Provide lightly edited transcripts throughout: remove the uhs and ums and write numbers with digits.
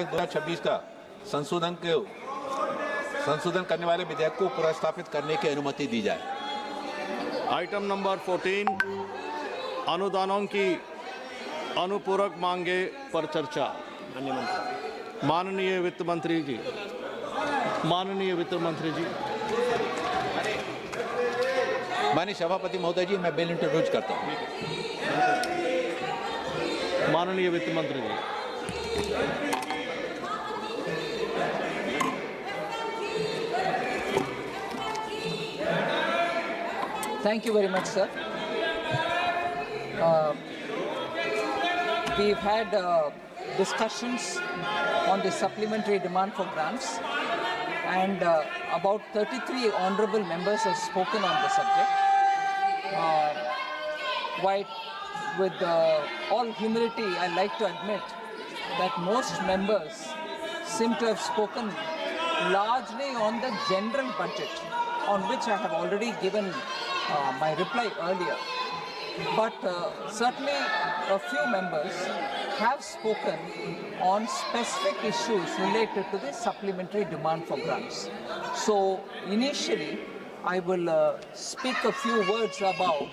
2026 का संशोधन करने वाले विधेयक को पुनर्स्थापित करने की अनुमति दी जाए। आइटम नंबर 14 अनुदानों की अनुपूरक मांगे पर चर्चा। माननीय वित्त मंत्री जी। माननीय सभापति महोदय जी, मैं बिल इंट्रोड्यूस करता हूँ। माननीय वित्त मंत्री जी। Thank you very much, sir. We've had discussions on the supplementary demand for grants, and about 33 honorable members have spoken on the subject. With all humility, I like to admit that most members seem to have spoken largely on the general budget, on which I have already given my reply earlier. But certainly a few members have spoken on specific issues related to the supplementary demand for grants. So initially, I will speak a few words about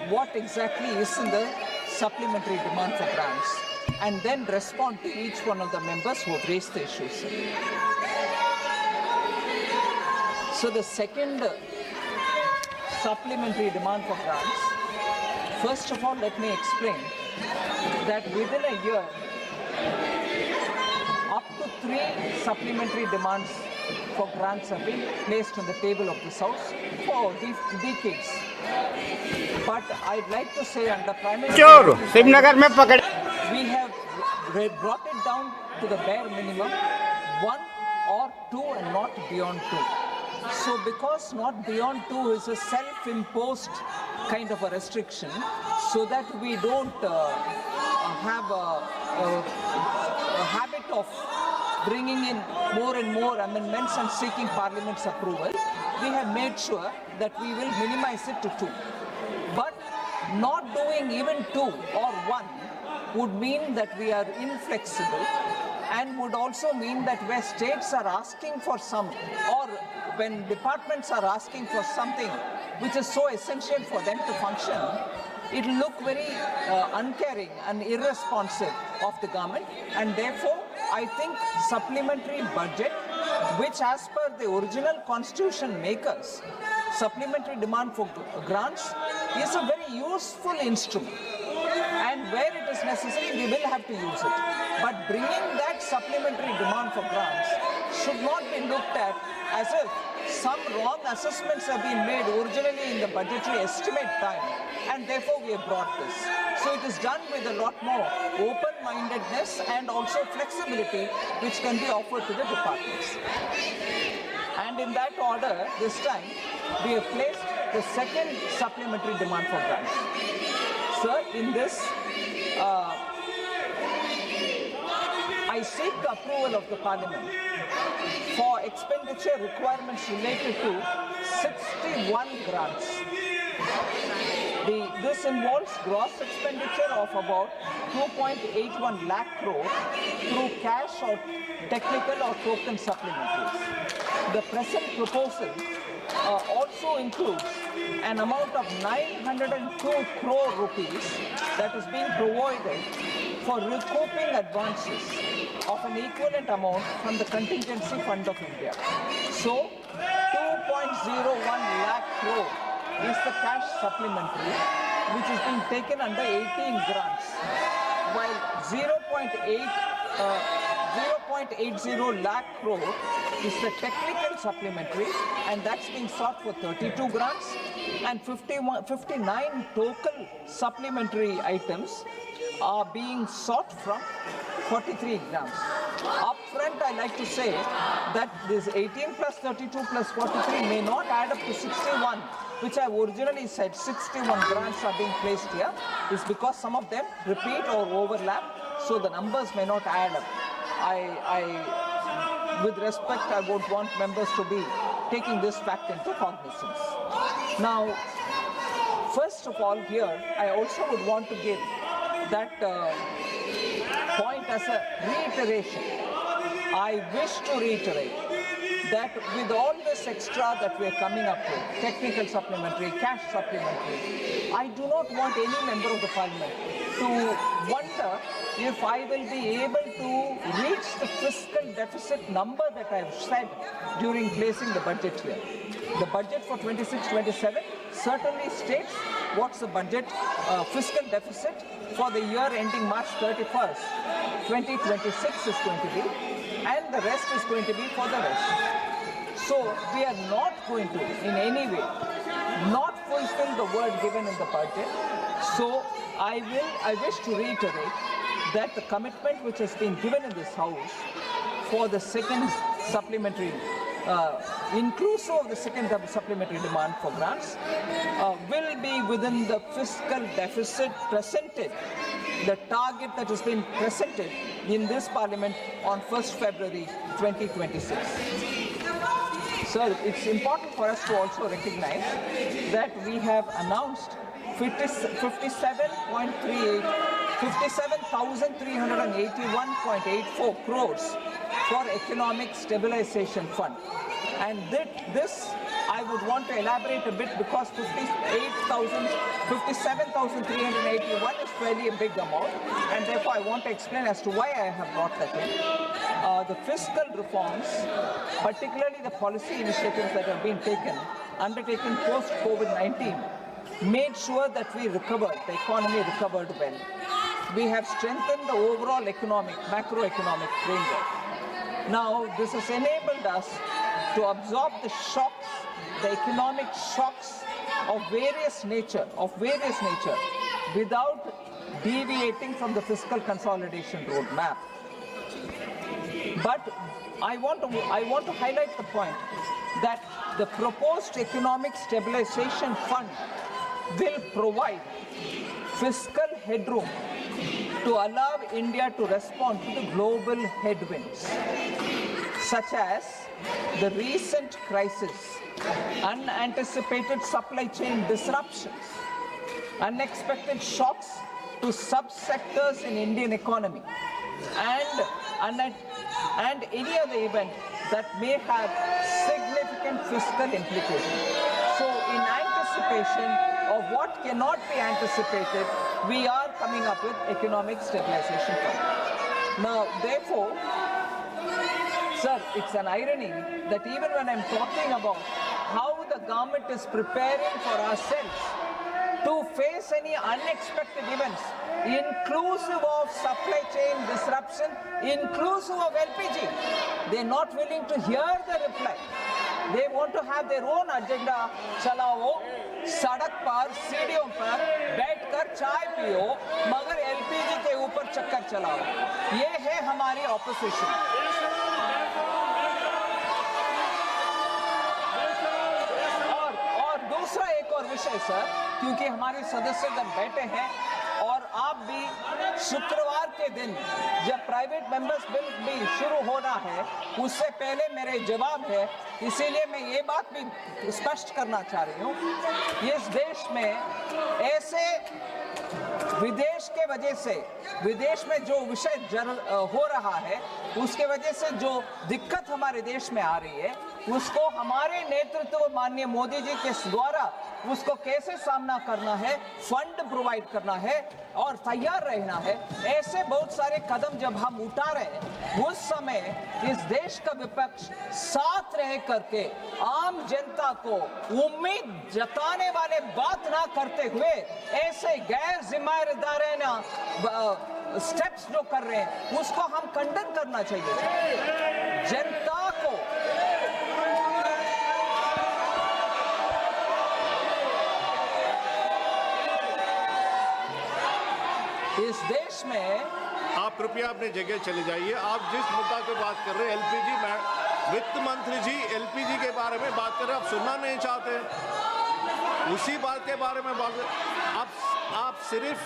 what exactly is in the supplementary demand for grants, and then respond to each one of the members who have raised the issues. So the second supplementary demand for grants, first of all, let me explain that within a year, up to 3 supplementary demands for grants have been placed on the table of this House for decades. But I'd like to say under Prime Minister, we have brought it down to the bare minimum, 1 or 2 and not beyond 2. So because not beyond 2 is a self-imposed kind of a restriction, so that we don't have a habit of bringing in more and more amendments and seeking Parliament's approval, we have made sure that we will minimize it to 2. But not doing even 2 or 1 would mean that we are inflexible, and would also mean that where states are asking for some, or when departments are asking for something which is so essential for them to function, it will look very uncaring and irresponsive of the government. And therefore, I think supplementary budget, which as per the original constitution makers, supplementary demand for grants is a very useful instrument. And where it is necessary, we will have to use it. But bringing that supplementary demand for grants should not be looked at as if some wrong assessments have been made originally in the budgetary estimate time, and therefore we have brought this. So it is done with a lot more open-mindedness and also flexibility which can be offered to the departments. And in that order, this time, we have placed the second supplementary demand for grants. Sir, in this, I seek the approval of the Parliament for expenditure requirements related to 61 grants. This involves gross expenditure of about 2.81 lakh crore through cash or technical or token supplementaries. The present proposal also includes an amount of 902 crore rupees that is being provided for recouping advances of an equivalent amount from the Contingency Fund of India. So, 2.01 lakh crore is the cash supplementary which is being taken under 18 grants, while 0.80 lakh crore is the technical supplementary, and that's being sought for 32 grants, and 59 total supplementary items are being sought from 43 grants. Upfront, I like to say that this 18 plus 32 plus 43 may not add up to 61, which I originally said 61 grants are being placed here, is because some of them repeat or overlap, so the numbers may not add up. With respect, I would want members to be taking this fact into cognizance. Now, first of all here, I also would want to give that point as a reiteration I wish to reiterate that with all this extra that we are coming up with, technical supplementary, cash supplementary, I do not want any member of the parliament to wonder if I will be able to reach the fiscal deficit number that I have said during placing the budget here. The budget for 26-27 certainly states what's the budget fiscal deficit for the year ending March 31st, 2026 is going to be, and the rest is going to be for the rest. So we are not going to in any way not fulfill the word given in the budget. So I wish to reiterate that the commitment which has been given in this House for the second supplementary, inclusive of the second supplementary demand for grants, will be within the fiscal deficit presented, the target that has been presented in this Parliament on 1st February 2026. Sir, it's important for us to also recognize that we have announced 57,381.84 crores for Economic Stabilization Fund. And this I would want to elaborate a bit because 57,381 is fairly a big amount, and therefore I want to explain as to why I have brought that in. The fiscal reforms, particularly the policy initiatives that have been undertaken post-COVID-19, made sure that the economy recovered well. We have strengthened the overall macroeconomic framework. Now, this has enabled us to absorb the shocks, the economic shocks of various nature, without deviating from the fiscal consolidation roadmap. But I want to highlight the point that the proposed Economic Stabilization Fund will provide fiscal headroom to allow India to respond to the global headwinds, such as the recent crisis, unanticipated supply chain disruptions, unexpected shocks to subsectors in Indian economy, and any other event that may have significant fiscal implications. So in anticipation of what cannot be anticipated, we are coming up with Economic Stabilization Fund. Now, therefore, sir, it's an irony that even when I'm talking about how the government is preparing for ourselves to face any unexpected events, inclusive of supply chain disruption, inclusive of LPG, they're not willing to hear the reply. They want to have their own agenda. चलाओ, सड़क पर, सीढ़ियों पर बैठकर चाय पियो, मगर LPG के ऊपर चक्कर चलाओ. ये है हमारी ऑपोजिशन. और दूसरा एक और विषय सर, क्योंकि हमारे सदस्यगण बैठे हैं और आप भी शुक्रवार के दिन जब प्राइवेट मेंबर्स बिल भी शुरू होना है उससे पहले मेरे जवाब है, इसीलिए मैं ये बात भी स्पष्ट करना चाह रही हूँ. इस देश में ऐसे विदेश में जो विषय हो रहा है उसके वजह से जो दिक्कत हमारे देश में आ रही है उसको हमारे नेतृत्व माननीय मोदी जी के द्वारा उसको कैसे सामना करना है, फंड प्रोवाइड करना है और तैयार रहना है. ऐसे बहुत सारे कदम जब हम उठा रहे हैं उस समय इस देश का विपक्ष साथ रह करके आम जनता को उम्मीद जताने वाले बात ना करते हुए ऐसे गैर जिम्मेदाराना स्टेप्स जो कर रहे हैं उसको हम खंडन करना चाहिए. जनता को इस देश में आप कृपया अपनी जगह चले जाइए. आप जिस मुद्दा की बात कर रहे हैं एलपीजी में, वित्त मंत्री जी एलपीजी के बारे में बात कर रहे हैं, आप सुनना नहीं चाहते. उसी बात के बारे में बात आप सिर्फ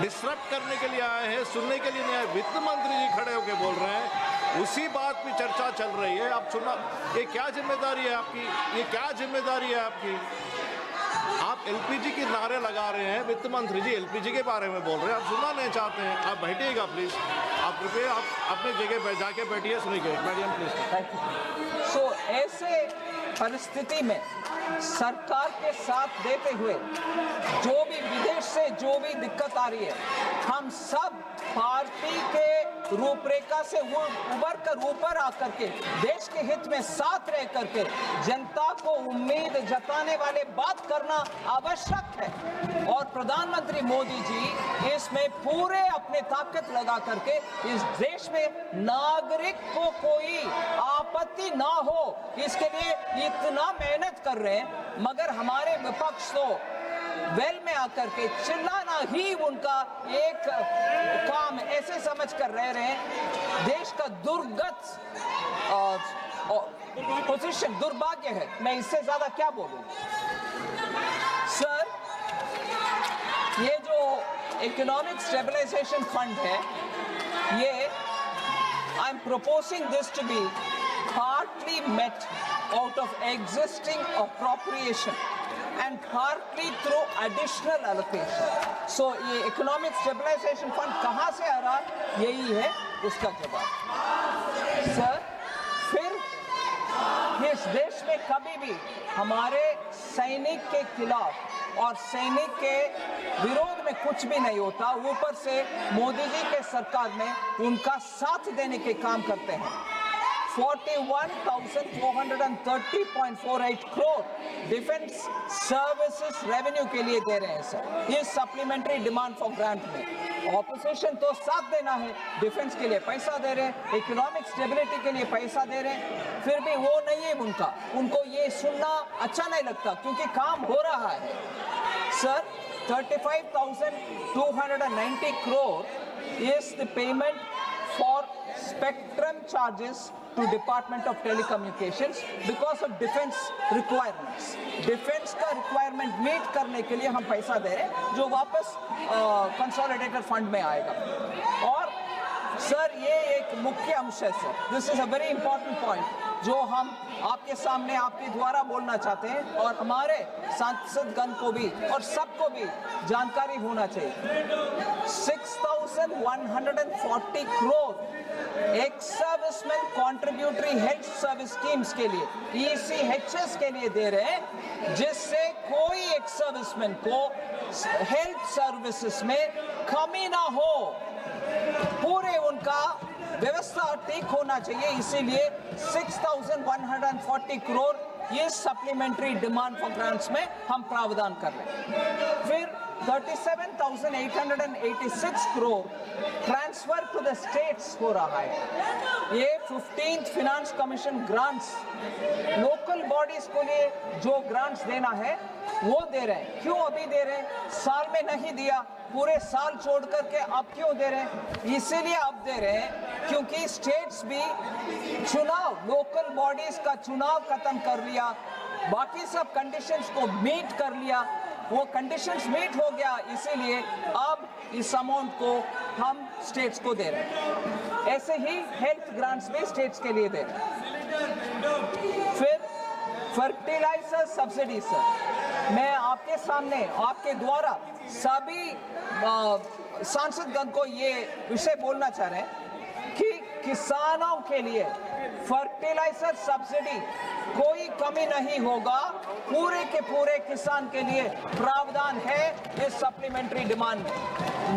डिस्टर्ब करने के लिए आए हैं, सुनने के लिए नहीं आए. वित्त मंत्री जी खड़े होकर बोल रहे हैं, उसी बात पे चर्चा चल रही है, आप सुनना. ये क्या जिम्मेदारी है आपकी? ये क्या जिम्मेदारी है आपकी? आप एलपीजी के नारे लगा रहे हैं, वित्त मंत्री जी एलपीजी के बारे में बोल रहे हैं, आप सुनना नहीं चाहते हैं। आप बैठिएगा प्लीज, आप कृपया आप अपने जगह पे जाके बैठिए, सुनिए मैडम प्लीज। सो ऐसे परिस्थिति में सरकार के साथ देते हुए जो भी विदेश से जो भी दिक्कत आ रही है, हम सब पार्टी के रूपरेखा से वो उबर कर ऊपर आकर के देश के हित में साथ रह करके जनता को उम्मीद जताने वाले बात करना आवश्यक है। और प्रधानमंत्री मोदी जी इसमें पूरे अपने ताकत लगा करके इस देश में नागरिक को कोई आपत्ति ना हो इसके लिए इतना मेहनत कर रहे हैं, मगर हमारे विपक्ष तो वेल में आकर के चिल्लाना ही उनका एक काम ऐसे समझ कर रह रहे हैं। देश का दुर्गत पोजीशन दुर्भाग्य है, मैं इससे ज्यादा क्या बोलूं। सर, ये जो इकोनॉमिक स्टेबलाइजेशन फंड है, ये I am proposing this to be partly met out of existing appropriation and partly through additional allocation. So ये economic stabilization fund कहाँ से आ रहा, यही है उसका जवाब। सर, फिर इस देश में कभी भी हमारे सैनिक के खिलाफ और सैनिक के विरोध में कुछ भी नहीं होता, ऊपर से मोदी जी के सरकार में उनका साथ देने के काम करते हैं। 41,430.48 करोड़ डिफेंस सर्विसेज रेवेन्यू के लिए दे रहे हैं सर, ये सप्लीमेंट्री डिमांड फॉर ग्रांट में। ऑपोजिशन तो साथ देना है, डिफेंस के लिए पैसा दे रहे हैं, इकोनॉमिक स्टेबिलिटी के लिए पैसा दे रहे हैं, फिर भी वो नहीं है उनको ये सुनना अच्छा नहीं लगता क्योंकि काम हो रहा है। Sir, 35,290 crore is the payment for spectrum charges to Department of Telecommunications because of defense requirements. Defense का requirement meet करने के लिए हम पैसा दे रहे हैं जो वापस consolidated fund में आएगा। और सर, ये एक मुख्य अंश है sir, this is a very important point जो हम आपके सामने आपके द्वारा बोलना चाहते हैं और हमारे सांसदगण को भी और सबको भी जानकारी होना चाहिए। 6,140 crore ex serviceman contributory health service schemes के लिए ECHS के लिए दे रहे हैं, जिससे कोई एक्स सर्विसमैन को हेल्थ सर्विसेज में कमी ना हो, पूरे उनका व्यवस्था ठीक होना चाहिए। इसीलिए 6,140 करोड़ ये सप्लीमेंट्री डिमांड फॉर ग्रांट्स में हम प्रावधान कर रहे हैं। फिर 37,886 crore transfer to the states हो रहा है। ये 15th finance commission grants local bodies को लिए जो ग्रांट्स देना है वो दे रहे हैं। क्यों अभी दे रहे हैं, साल में नहीं दिया, पूरे साल छोड़ करके अब क्यों दे रहे हैं? इसीलिए अब दे रहे हैं क्योंकि स्टेट्स भी चुनाव, लोकल बॉडीज का चुनाव खत्म कर लिया, बाकी सब कंडीशंस को मीट कर लिया, वो कंडीशंस मीट हो गया, इसीलिए अब इस अमाउंट को हम स्टेट्स को दे रहे हैं। ऐसे ही हेल्थ ग्रांट्स भी स्टेट्स के लिए दे रहे हैं। फिर फर्टिलाइजर सब्सिडी सर, मैं आपके सामने आपके द्वारा सभी सांसदगण को ये विषय बोलना चाह रहे हैं कि किसानों के लिए फर्टिलाइजर सब्सिडी कोई कमी नहीं होगा, पूरे के पूरे किसान के लिए प्रावधान है इस सप्लीमेंट्री डिमांड में।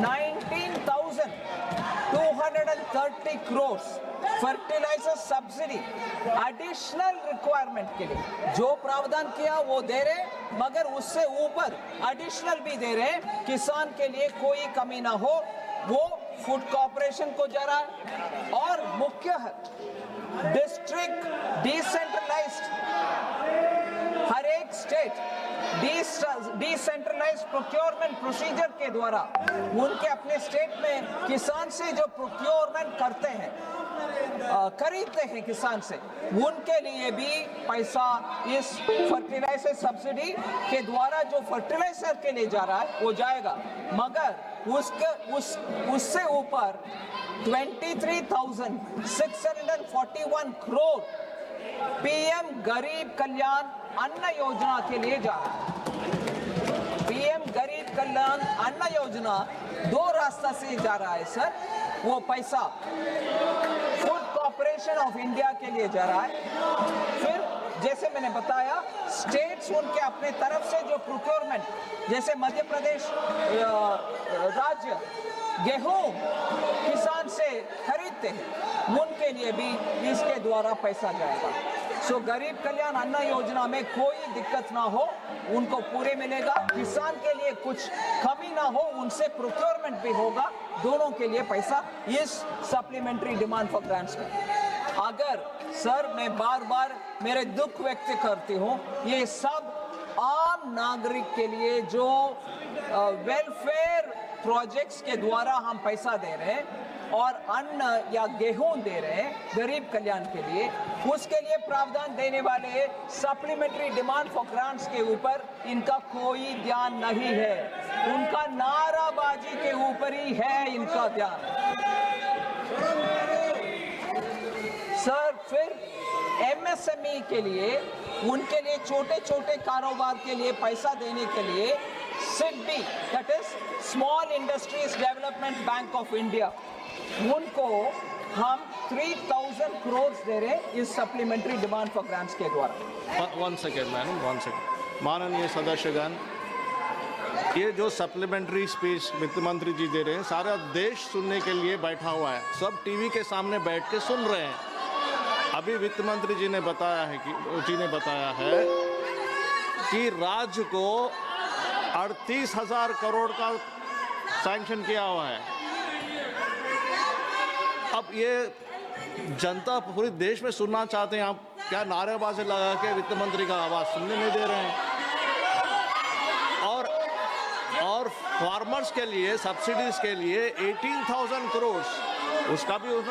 19,230 crore fertilizer subsidy additional requirement के लिए जो प्रावधान किया वो दे रहे, मगर उससे ऊपर एडिशनल भी दे रहे, किसान के लिए कोई कमी ना हो, वो फूड कॉर्पोरेशन को जा रहा है। और मुख्य है डिस्ट्रिक्ट डिसेंट्रलाइज्ड, हर एक स्टेट डिसेंट्रलाइज्ड प्रोक्योरमेंट प्रोसीजर के द्वारा उनके अपने स्टेट में किसान से जो प्रोक्योरमेंट करते हैं, खरीदते हैं किसान से, उनके लिए भी पैसा इस फर्टिलाइजर सब्सिडी के द्वारा जो फर्टिलाइजर के लिए जा रहा है वो जाएगा, मगर उससे ऊपर 23,641 करोड़ PM गरीब कल्याण अन्न योजना के लिए जा रहा है। कल्याण अन्न योजना 2 रास्ता से जा रहा है सर। वो पैसा फूड कॉर्पोरेशन ऑफ इंडिया के लिए जा रहा है। फिर जैसे मैंने बताया, स्टेट्स उनके अपने तरफ से जो प्रोक्योरमेंट, जैसे मध्य प्रदेश राज्य गेहूं किसान से खरीदते हैं, उनके लिए भी इसके द्वारा पैसा जाएगा। सो गरीब कल्याण अन्न योजना में कोई दिक्कत ना हो, उनको पूरे मिलेगा। किसान के लिए कुछ कमी ना हो, उनसे प्रोक्योरमेंट भी होगा, दोनों के लिए पैसा इस सप्लीमेंट्री डिमांड फॉर ग्रांट्स में। अगर सर मैं बार बार मेरे दुख व्यक्त करती हूँ, ये सब आम नागरिक के लिए जो वेलफेयर प्रोजेक्ट्स के द्वारा हम पैसा दे रहे हैं और अन्न या गेहूं दे रहे हैं गरीब कल्याण के लिए, उसके लिए प्रावधान देने वाले सप्लीमेंट्री डिमांड फॉर ग्रांट्स के ऊपर इनका कोई ध्यान नहीं है। उनका नाराबाजी के ऊपर ही है इनका ध्यान। सर फिर एमएसएमई के लिए, उनके लिए छोटे छोटे कारोबार के लिए पैसा देने के लिए SIDBI, that is small industries development bank of India, उनको हम 3000 करोड़ दे रहे हैं इस सप्लीमेंट्री डिमांड फॉर ग्रांट्स के द्वारा। One second madam, one second. माननीय सदस्यगण, ये जो सप्लीमेंट्री स्पीच वित्त मंत्री जी दे रहे हैं, सारा देश सुनने के लिए बैठा हुआ है, सब टीवी के सामने बैठ के सुन रहे हैं। अभी वित्त मंत्री जी ने बताया है कि राज्य को 38,000 करोड़ का सैंक्शन किया हुआ है। अब ये जनता पूरे देश में सुनना चाहते हैं, आप क्या नारेबाजी लगा के वित्त मंत्री का आवाज सुनने नहीं दे रहे हैं। और फार्मर्स के लिए सब्सिडीज के लिए 18,000 करोड़, उसका भी